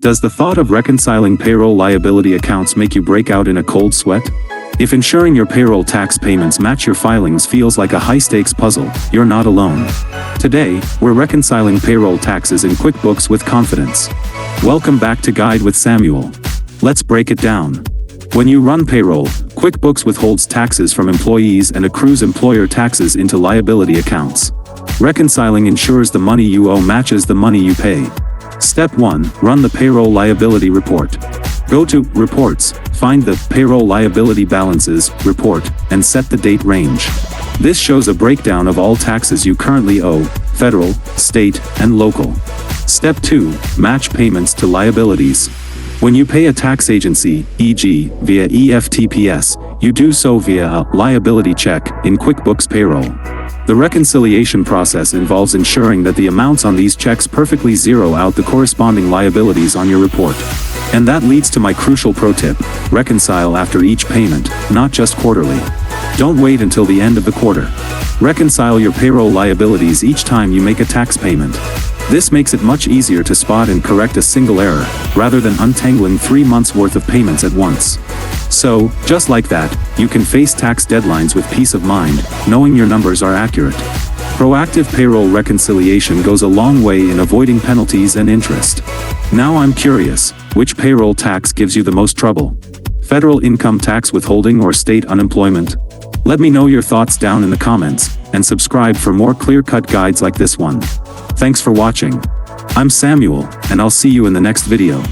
Does the thought of reconciling payroll liability accounts make you break out in a cold sweat? If ensuring your payroll tax payments match your filings feels like a high-stakes puzzle, you're not alone. Today, we're reconciling payroll taxes in QuickBooks with confidence. Welcome back to Guide with Samuel. Let's break it down. When you run payroll, QuickBooks withholds taxes from employees and accrues employer taxes into liability accounts. Reconciling ensures the money you owe matches the money you pay. Step 1. Run the payroll liability report. Go to Reports, find the Payroll Liability Balances report, and set the date range. This shows a breakdown of all taxes you currently owe, federal, state, and local. Step 2. Match payments to liabilities. When you pay a tax agency, e.g., via EFTPS, you do so via a liability check in QuickBooks Payroll. The reconciliation process involves ensuring that the amounts on these checks perfectly zero out the corresponding liabilities on your report. And that leads to my crucial pro tip: reconcile after each payment, not just quarterly. Don't wait until the end of the quarter. Reconcile your payroll liabilities each time you make a tax payment. This makes it much easier to spot and correct a single error, rather than untangling 3 months' worth of payments at once. So, just like that, you can face tax deadlines with peace of mind, knowing your numbers are accurate. Proactive payroll reconciliation goes a long way in avoiding penalties and interest. Now I'm curious, which payroll tax gives you the most trouble? Federal income tax withholding or state unemployment? Let me know your thoughts down in the comments, and subscribe for more clear-cut guides like this one. Thanks for watching. I'm Samuel, and I'll see you in the next video.